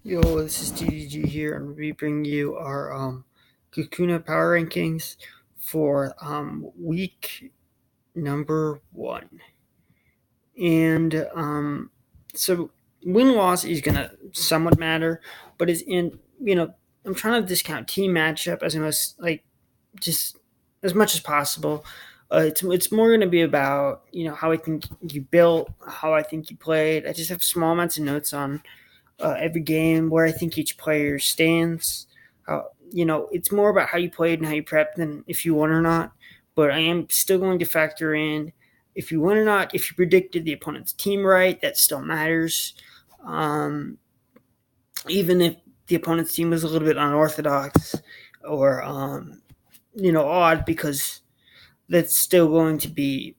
Yo, this is TDG here, and we bring you our Kakuna power rankings for week number 1. And so win loss is gonna somewhat matter, but it's in I'm trying to discount team matchup as most just as much as possible. It's more going to be about how I think you built, how I think you played. I just have small amounts of notes on every game, where I think each player stands. It's more about how you played and how you prepped than if you won or not. But I am still going to factor in if you won or not. If you predicted the opponent's team right, that still matters. Um, Even if the opponent's team was a little bit unorthodox or odd, because that's still going to be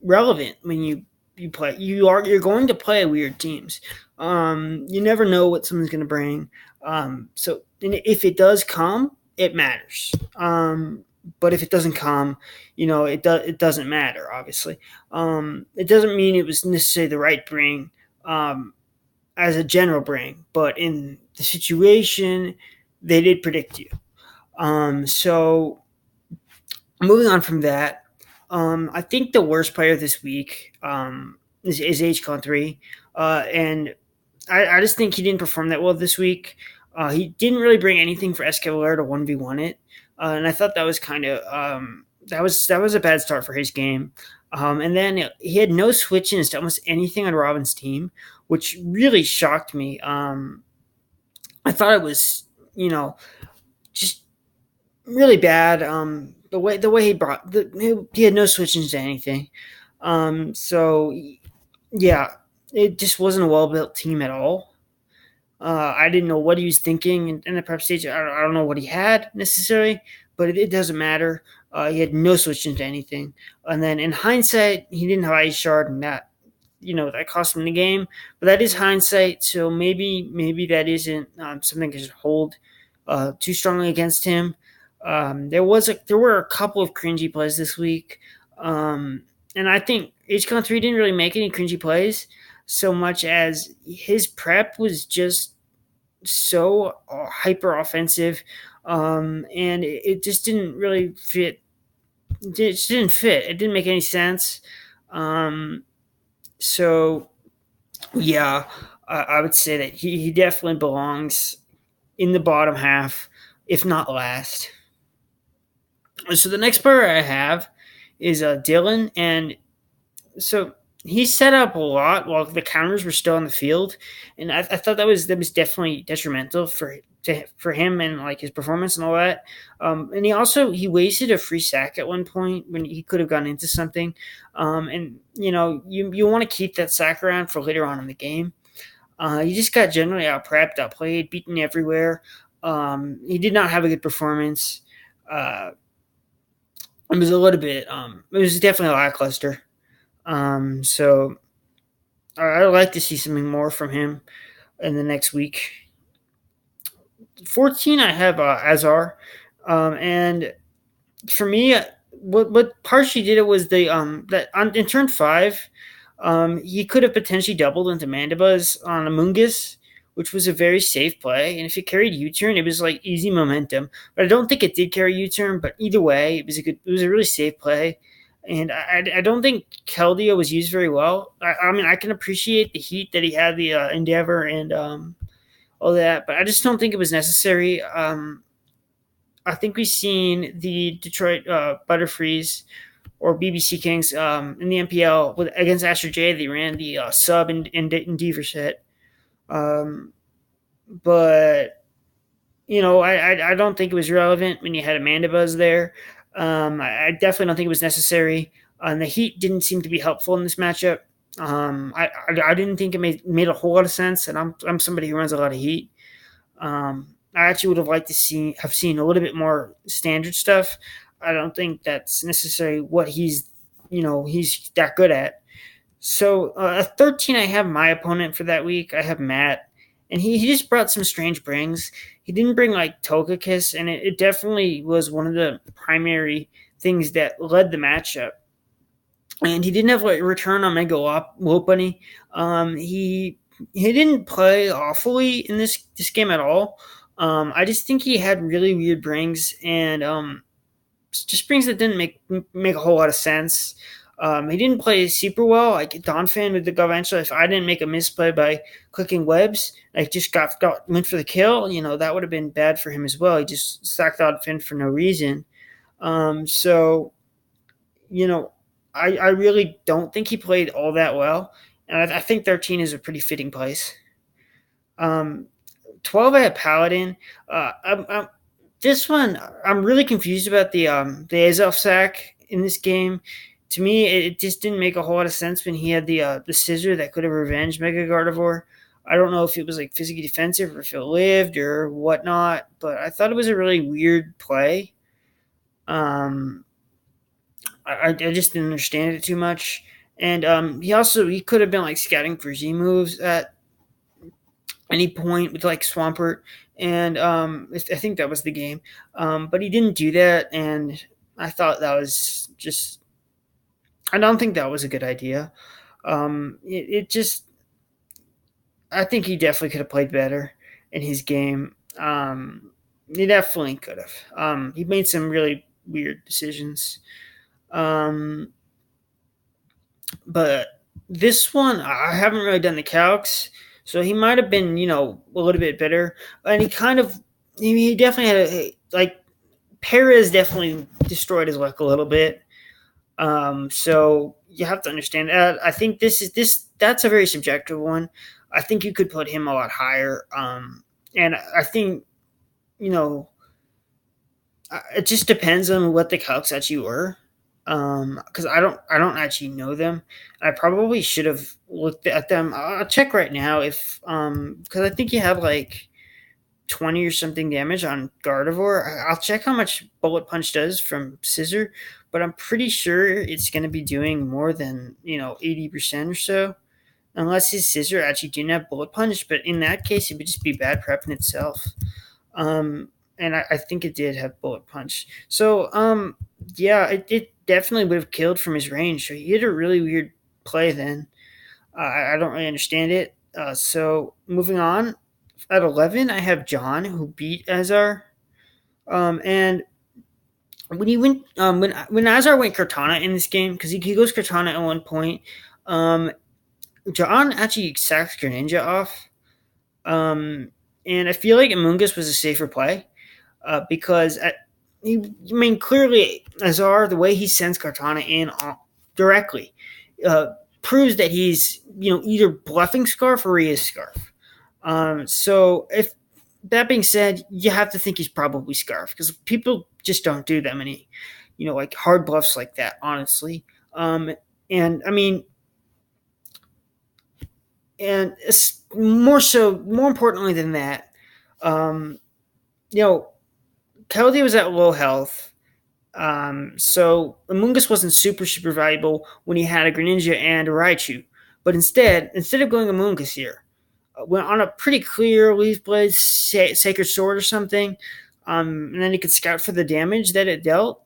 relevant when you play. You're going to play weird teams. You never know what someone's going to bring. So if it does come, it matters. But if it doesn't come, it doesn't matter. Obviously, it doesn't mean it was necessarily the right bring, as a general bring, but in the situation, they did predict you. So moving on from that, I think the worst player this week is HCon3. And I just think he didn't perform that well this week. He didn't really bring anything for Escavalier to 1v1 it. And I thought that was kind of that was a bad start for his game. And then he had no switch-ins to almost anything on Robin's team, which really shocked me. I thought it was, just really bad. The way he had no switch-ins to anything. So yeah, it just wasn't a well-built team at all. I didn't know what he was thinking in the prep stage. I don't know what he had necessarily, but it doesn't matter. He had no switch into anything. And then in hindsight, he didn't have ice shard, and that cost him the game. But that is hindsight, so maybe that isn't something that should hold too strongly against him. There were a couple of cringy plays this week, and I think HCon3 didn't really make any cringy plays so much as his prep was just so hyper offensive, and it just didn't really fit. It just didn't fit. It didn't make any sense. Um, so yeah, I would say that he definitely belongs in the bottom half, if not last. So the next player I have is Dylan, and so he set up a lot while the counters were still on the field, and I thought that was definitely detrimental for him and like his performance and all that. And he wasted a free sack at one point when he could have gone into something. And you want to keep that sack around for later on in the game. He just got generally out prepped, outplayed, beaten everywhere. He did not have a good performance. Uh, it was a little bit. It was definitely lackluster. So I'd like to see something more from him in the next week. 14, I have Azar, and for me, what partially did it was in turn 5, he could have potentially doubled into Mandibas on Amungus, which was a very safe play. And if it carried U-turn, it was like easy momentum. But I don't think it did carry U-turn. But either way, it was a really safe play. And I don't think Keldeo was used very well. I mean, I can appreciate the heat that he had, the Endeavor and all that, but I just don't think it was necessary. I think we've seen the Detroit Butterfrees or BBC Kings in the MPL against Astro J. They ran the sub in Deaver set. But I don't think it was relevant when you had Amanda Buzz there. I definitely don't think it was necessary. And the Heat didn't seem to be helpful in this matchup. I didn't think it made a whole lot of sense, and I'm somebody who runs a lot of Heat. I actually would have liked to have seen a little bit more standard stuff. I don't think that's necessarily what he's that good at. So at 13, I have my opponent for that week. I have Matt, and he just brought some strange brings. He didn't bring like Togekiss, and it definitely was one of the primary things that led the matchup. And he didn't have like return on Mega Lopunny. He he didn't play awfully in this game at all. I just think he had really weird brings and just brings that didn't make a whole lot of sense. He didn't play super well. Like Donphan with the eventually, if I didn't make a misplay by clicking webs, like just went for the kill, that would have been bad for him as well. He just sacked Donphan for no reason. So you know, I really don't think he played all that well, and I think 13 is a pretty fitting place. Um, 12, I have Paladin. This one, I'm really confused about the Azelf sack in this game. To me, it just didn't make a whole lot of sense when he had the scissor that could have revenged Mega Gardevoir. I don't know if it was like physically defensive or if it lived or whatnot, but I thought it was a really weird play. Um, I just didn't understand it too much. And he could have been like scouting for Z moves at any point with like Swampert, and I think that was the game. But he didn't do that, and I thought that was just. I don't think that was a good idea. It just. I think he definitely could have played better in his game. He definitely could have. He made some really weird decisions. Um, but this one, I haven't really done the calcs, so he might have been, a little bit better. And he definitely had like Perez definitely destroyed his luck a little bit. So you have to understand that. I think that's a very subjective one. I think you could put him a lot higher. And I think you know it just depends on what the calcs actually were. Because I don't actually know them. I probably should have looked at them. I'll check right now if because I think you have like 20 or something damage on Gardevoir. I'll check how much Bullet Punch does from Scissor, but I'm pretty sure it's going to be doing more than 80% or so, unless his Scissor actually didn't have Bullet Punch. But in that case, it would just be bad prep in itself. And I think it did have Bullet Punch. So yeah, it definitely would have killed from his range. So he had a really weird play then. I don't really understand it. So moving on, at 11, I have John who beat Azar. And when he went, when Azar went Cortana in this game, because he goes Cortana at one point, um, John actually sacks Greninja off. And I feel like Amoonguss was a safer play because clearly Azar, the way he sends Cortana in directly, uh, proves that he's either bluffing Scarf or he is Scarf. So if that being said, you have to think he's probably Scarf because people just don't do that many, like hard bluffs like that, honestly. And I mean, and it's more importantly than that, um, you know, Kelly was at low health. So Amoonguss wasn't super valuable when he had a Greninja and a Raichu. But instead of going Amoonguss here, went on a pretty clear Leaf Blade, Sacred Sword or something, and then he could scout for the damage that it dealt.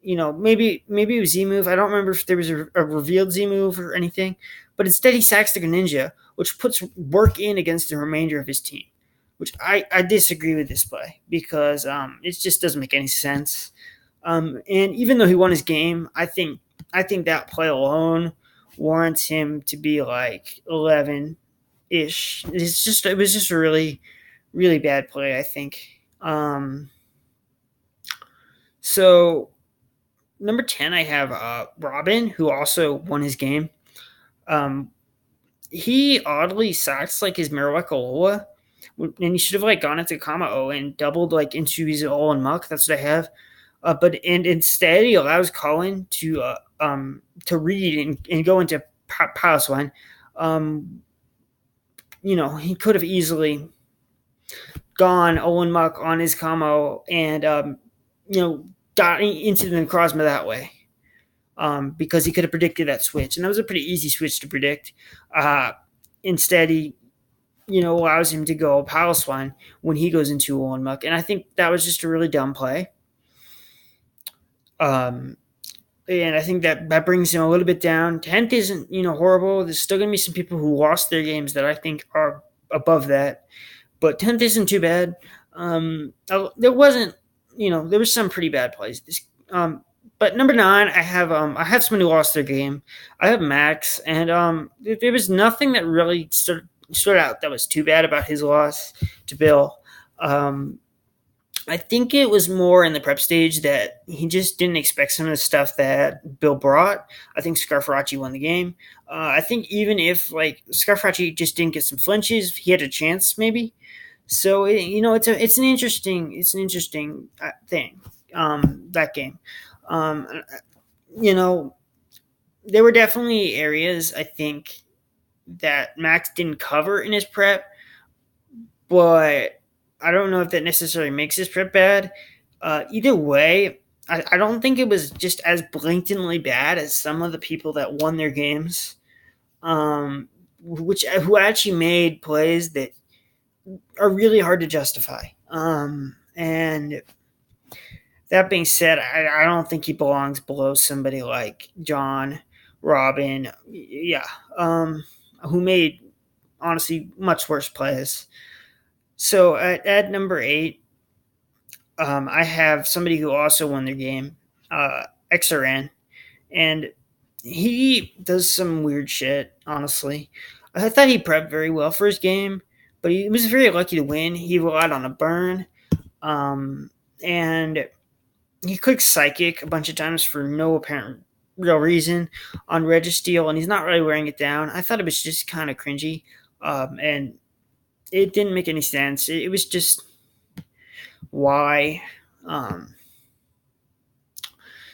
Maybe it was Z move. I don't remember if there was a revealed Z move or anything. But instead, he sacks the Greninja, which puts work in against the remainder of his team. Which I disagree with this play because it just doesn't make any sense. And even though he won his game, I think that play alone warrants him to be like 11 ish. It was just a really really bad play. I think. So number 10, I have Robin, who also won his game. Um, he oddly sacks like his Marowak Alola, and he should have like gone into Kama-O and doubled like into his Alolan Muck. That's what I have. But instead he allows Colin to read and go into Piloswine. He could have easily gone Alolan Muck on his Kamo and got into the Necrozma that way. Because he could have predicted that switch, and that was a pretty easy switch to predict. Instead, he allows him to go Piloswine when he goes into Alolan Muck, and I think that was just a really dumb play. Um, and I think that brings him a little bit down. 10th isn't horrible. There's still gonna be some people who lost their games that I think are above that, but 10th isn't too bad. There wasn't, there was some pretty bad plays. But number 9, I have someone who lost their game. I have Max, and there was nothing that really stood out that was too bad about his loss to Bill. Um, I think it was more in the prep stage that he just didn't expect some of the stuff that Bill brought. I think Scarfaracci won the game. I think even if like Scarfaracci just didn't get some flinches, he had a chance maybe. So it's an interesting thing, that game. Um, you know, there were definitely areas I think that Max didn't cover in his prep, but I don't know if that necessarily makes his prep bad. Either way, I don't think it was just as blatantly bad as some of the people that won their games, who actually made plays that are really hard to justify. And that being said, I don't think he belongs below somebody like John, Robin, yeah, who made honestly much worse plays. So at number 8, I have somebody who also won their game, XRN, and he does some weird shit. Honestly, I thought he prepped very well for his game, but he was very lucky to win. He relied on a burn, and he clicked psychic a bunch of times for no apparent real reason on Registeel, and he's not really wearing it down. I thought it was just kind of cringy, and it didn't make any sense. It was just why. Um,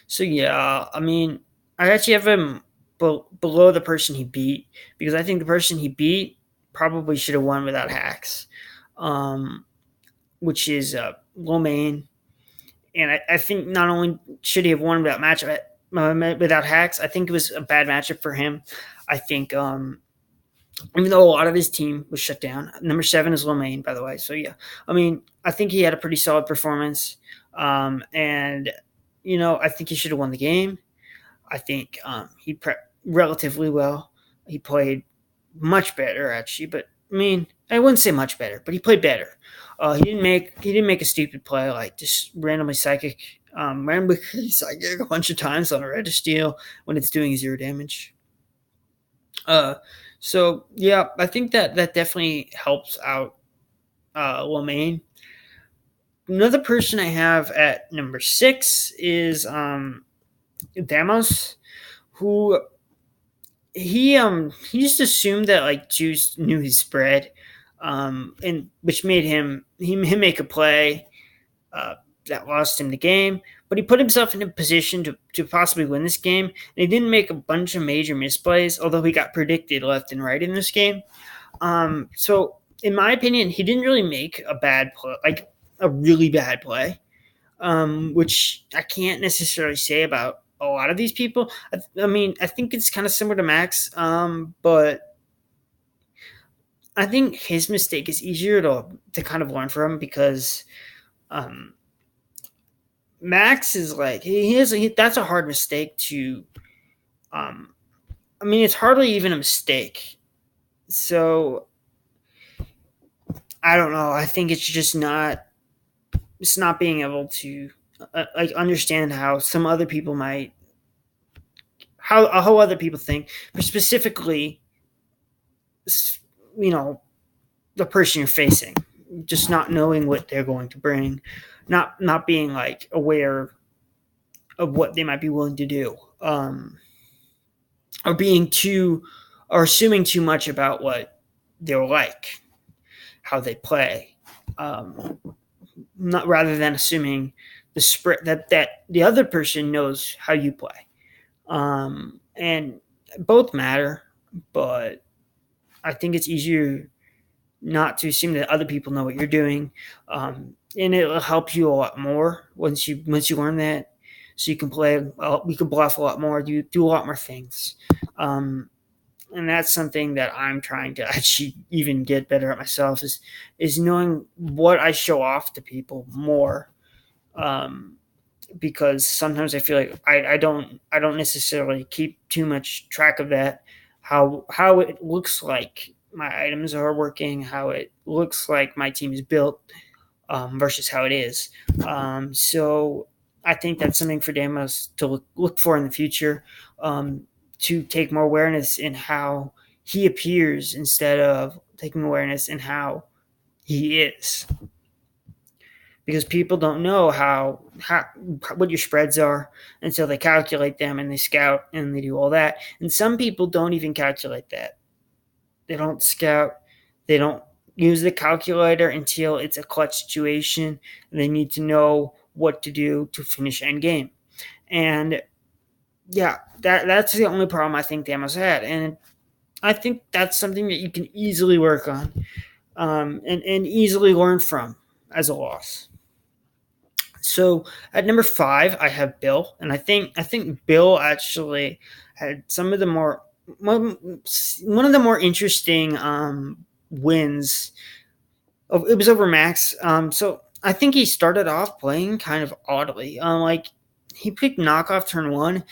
so yeah, I mean, I actually have him below the person he beat because I think the person he beat probably should have won without hacks, um, which is Lomain. And I think not only should he have won without hacks, I think it was a bad matchup for him. I think even though a lot of his team was shut down, number 7 is Lomain, by the way. So yeah, I mean, I think he had a pretty solid performance, and I think he should have won the game. I think he prepped relatively well. He played much better actually, but I mean, I wouldn't say much better, but he played better. He didn't make a stupid play like just randomly psychic a bunch of times on a Registeel when it's doing 0 damage. Uh, so yeah, I think that definitely helps out Lomain. Another person I have at number 6 is Damos, who he just assumed that like Juice knew his spread, and which made him make a play uh, that lost him the game. But he put himself in a position to possibly win this game, and he didn't make a bunch of major misplays, although he got predicted left and right in this game. So in my opinion, he didn't really make a bad play, like a really bad play, which I can't necessarily say about a lot of these people. I mean, I think it's kind of similar to Max, but I think his mistake is easier to kind of learn from because um, Max is like that's a hard mistake to. Um, I mean, it's hardly even a mistake. So I don't know. I think it's just not. It's not being able to like understand how some other people might how other people think, but specifically, you know, the person you're facing, just not knowing what they're going to bring, not being like aware of what they might be willing to do, or being too or assuming too much about what they're like, how they play, not rather than assuming the spread that the other person knows how you play. And both matter, but I think it's easier not to assume that other people know what you're doing, and it'll help you a lot more once you learn that. So you can play. Well, you can bluff a lot more. You do a lot more things, and that's something that I'm trying to actually even get better at myself. Is knowing what I show off to people more, um, because sometimes I feel like I don't necessarily keep too much track of that, how it looks like my items are working, how it looks like my team is built, versus how it is. So I think that's something for Damos to look for in the future, to take more awareness in how he appears instead of taking awareness in how he is, because people don't know how what your spreads are until they calculate them and they scout and they do all that. And some people don't even calculate that. They don't scout. They don't use the calculator until it's a clutch situation and they need to know what to do to finish end game. And yeah, that's the only problem I think Damos had. And I think that's something that you can easily work on, and easily learn from as a loss. So at number five, I have Bill, and I think Bill actually had some of the more one of the more interesting wins. It was over Max. So I think he started off playing kind of oddly. Like he picked knockoff turn one,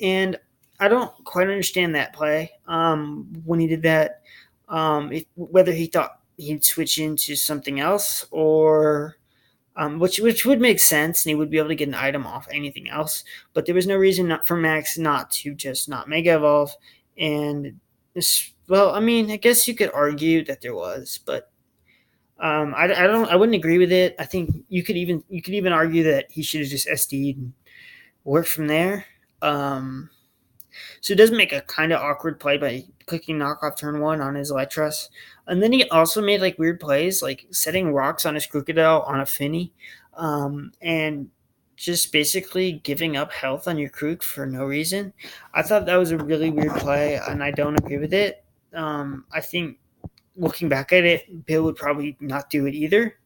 and I don't quite understand that play. When he did that, whether he thought he'd switch into something else, or which would make sense, and he would be able to get an item off anything else. But there was no reason not for Max not to just not Mega Evolve, and well, I mean, I guess you could argue that there was, but I wouldn't agree with it. I think you could even argue that he should have just SD'd and worked from there. Um, so it does make a kind of awkward play by clicking knockoff turn one on his Electros. And then he also made like weird plays, like setting rocks on his Crocodile on a Finny, and just basically giving up health on your Krook for no reason. I thought that was a really weird play, and I don't agree with it. I think looking back at it, Bill would probably not do it either,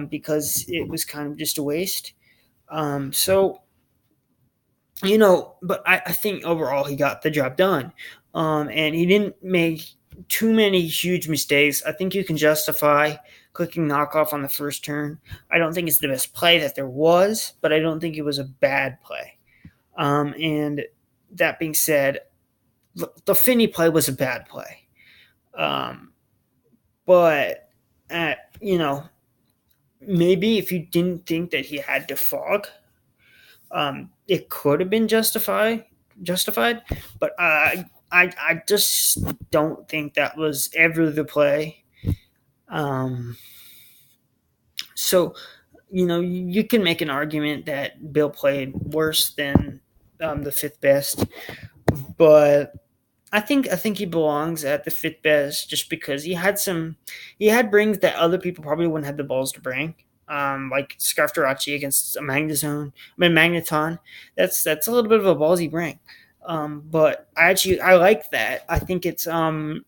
because it was kind of just a waste. So but I think overall he got the job done. And he didn't make too many huge mistakes. I think you can justify clicking knockoff on the first turn. I don't think it's the best play that there was, but I don't think it was a bad play. And that being said, the Finney play was a bad play. Um, but, uh, you know, maybe if you didn't think that he had to fog, it could have been justified, but I just don't think that was ever the play. Um, so you can make an argument that Bill played worse than the fifth best, but I think he belongs at the fifth best just because he had brings that other people probably wouldn't have the balls to bring. Like Scarftarachi against a Magneton. That's a little bit of a ballsy bring. But I like that. I think it's kind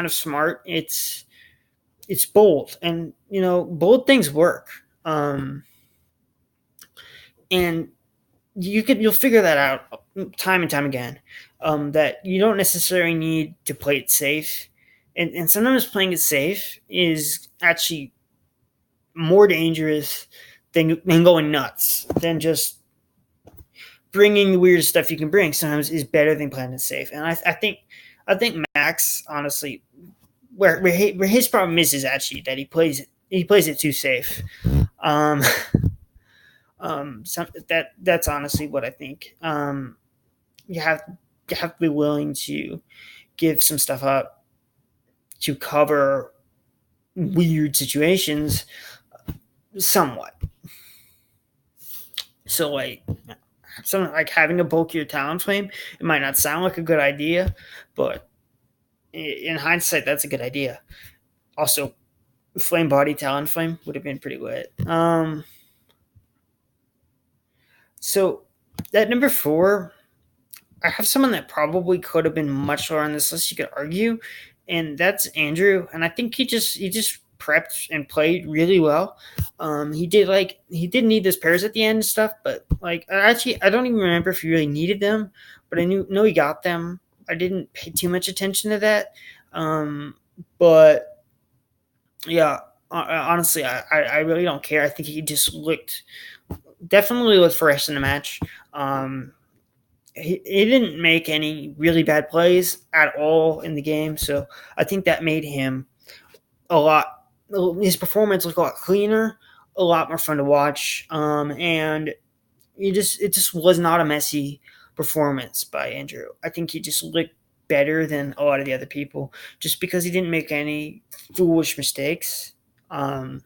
of smart. It's bold, and bold things work. And you'll figure that out time and time again. That you don't necessarily need to play it safe, and sometimes playing it safe is actually more dangerous than going nuts, than just bringing the weirdest stuff you can bring. Sometimes is better than playing it safe. And I think Max, honestly, where his problem is actually that he plays it too safe. Um, that's honestly what I think. You have you have to be willing to give some stuff up to cover weird situations somewhat. So like something like having a bulkier Talonflame, it might not sound like a good idea, but in hindsight, that's a good idea. Also, Flame Body Talonflame would have been pretty lit. So at number four, I have someone that probably could have been much lower on this list. You could argue, and that's Andrew. And I think he just prepped and played really well. He did need those pairs at the end and stuff, but like I don't even remember if he really needed them, but I know he got them. I didn't pay too much attention to that, but yeah. Honestly, I really don't care. I think he just looked definitely looked fresh in the match. He didn't make any really bad plays at all in the game, so I think that made him a lot. His performance looked a lot cleaner, a lot more fun to watch, and it just was not a messy performance by Andrew. I think he just looked better than a lot of the other people, just because he didn't make any foolish mistakes. Um,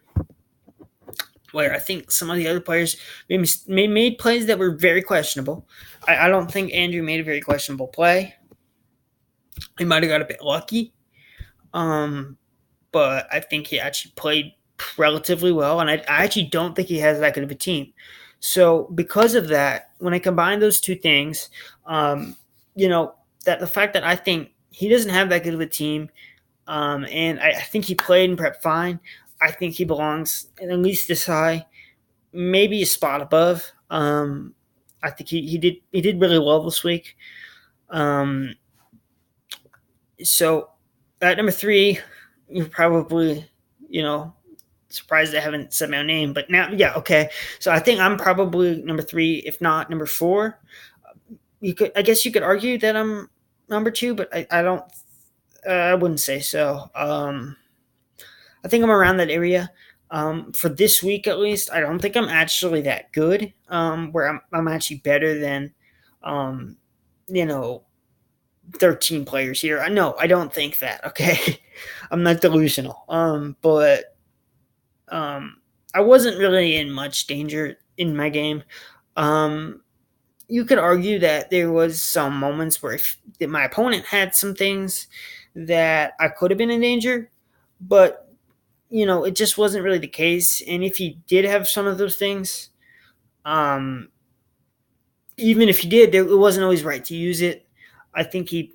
where I think some of the other players made plays that were very questionable. I don't think Andrew made a very questionable play. He might have got a bit lucky, um, but I think he actually played relatively well, and I actually don't think he has that good of a team. So because of that, when I combine those two things, um, you know, that the fact that I think he doesn't have that good of a team, and I think he played and prep fine. I think he belongs at least this high, maybe a spot above. I think he did really well this week. Um, so at number three, you're probably you know surprised I haven't said my own name, but now yeah okay. So I think I'm probably number three, if not number four. I guess you could argue that I'm number two, but I don't. I wouldn't say so. I think I'm around that area. For this week at least, I don't think I'm actually that good. Where I'm actually better than, um, you know, 13 players here. I know I don't think that. Okay, I'm not delusional. But I wasn't really in much danger in my game. Um, you could argue that there was some moments where that my opponent had some things that I could have been in danger, but it just wasn't really the case. And if he did have some of those things, um, even if he did, it wasn't always right to use it. I think he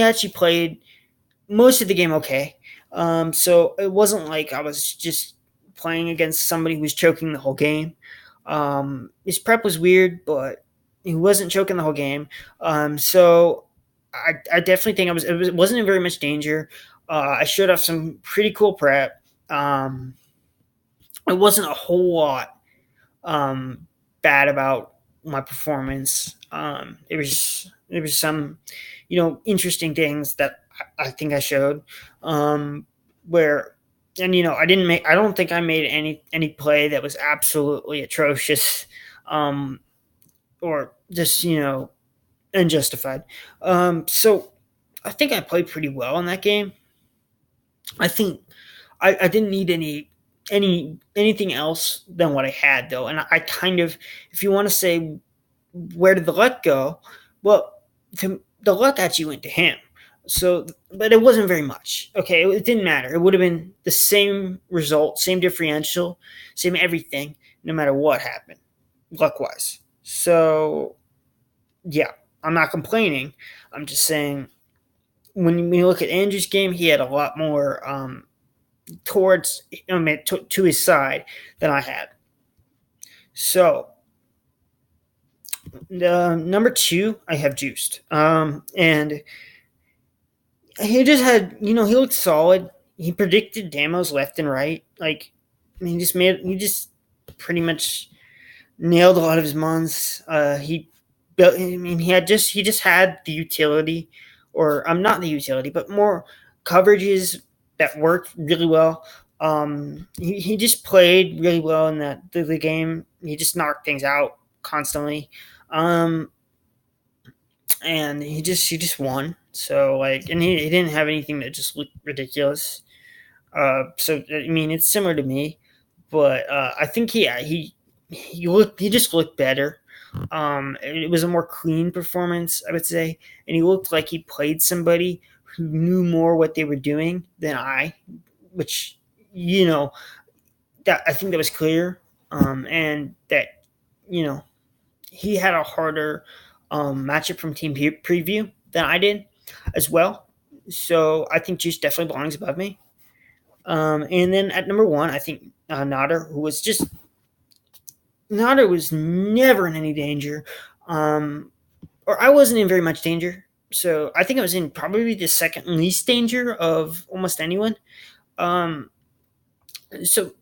actually played most of the game okay. So it wasn't like I was just playing against somebody who was choking the whole game. His prep was weird, but he wasn't choking the whole game. So I definitely think it wasn't in very much danger. I showed off some pretty cool prep. It wasn't a whole lot bad about my performance. There was some, interesting things that I think I showed, where, and I don't think I made any play that was absolutely atrocious, or just unjustified. So I think I played pretty well in that game. I think I didn't need anything else than what I had though, and I kind of, if you want to say where did the luck go, well, the luck actually went to him. So, but it wasn't very much. Okay, it didn't matter. It would have been the same result, same differential, same everything, no matter what happened, luck wise. So, yeah, I'm not complaining. I'm just saying when you look at Andrew's game, he had a lot more towards to his side than I had. So number two, I have Juiced, and he just had he looked solid. He predicted demos left and right. Like he just pretty much nailed a lot of his months. He built. I mean, he just had the utility, or not the utility, but more coverages that worked really well. He just played really well in the game. He just knocked things out constantly, and he just won. So like, and he didn't have anything that just looked ridiculous. So I mean, it's similar to me, but I think he just looked better. It was a more clean performance, I would say, and he looked like he played somebody who knew more what they were doing than I, which that I think that was clear, and that you know he had a harder matchup from Team Preview than I did as well. So I think Juice definitely belongs above me. And then at number one, I think Nader, Nader was never in any danger, or I wasn't in very much danger. So I think I was in probably the second least danger of almost anyone. Um, so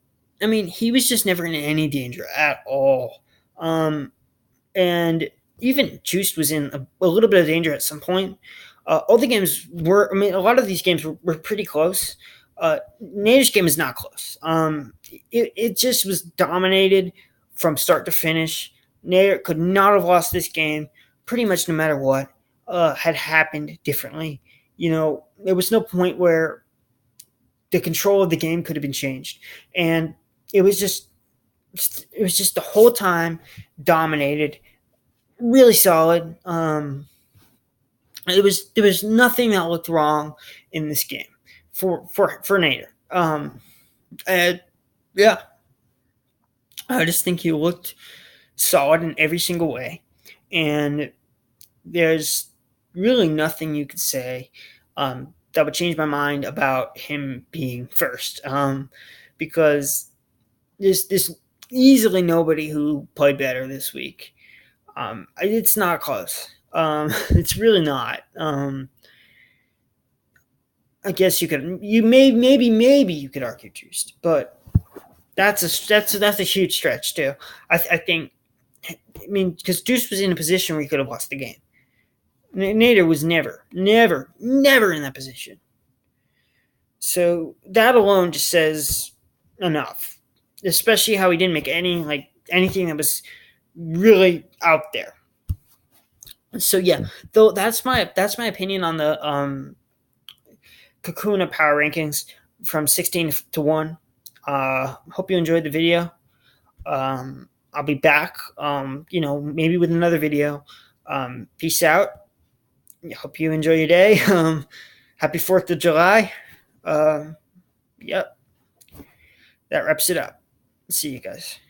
I mean, he was just never in any danger at all. And even Juiced was in a little bit of danger at some point. All the games were, I mean, a lot of these games were pretty close. Nader's game is not close. It just was dominated from start to finish. Nader could not have lost this game pretty much no matter what had happened differently. There was no point where the control of the game could have been changed. And it was just the whole time dominated, really solid. There was nothing that looked wrong in this game for Nader. And yeah, I just think he looked solid in every single way, and there's really nothing you could say that would change my mind about him being first, because there's easily nobody who played better this week. It's not close. It's really not. I guess maybe you could argue Juiced, but that's a huge stretch too. I think. I mean, because Juiced was in a position where he could have lost the game. Nader was never in that position. So that alone just says enough, especially how he didn't make anything that was really out there. So yeah, though that's my opinion on the Kakuna power rankings from 16 to 1. Hope you enjoyed the video. I'll be back, maybe with another video. Peace out. Hope you enjoy your day. Happy 4th of July. Yep. That wraps it up. See you guys.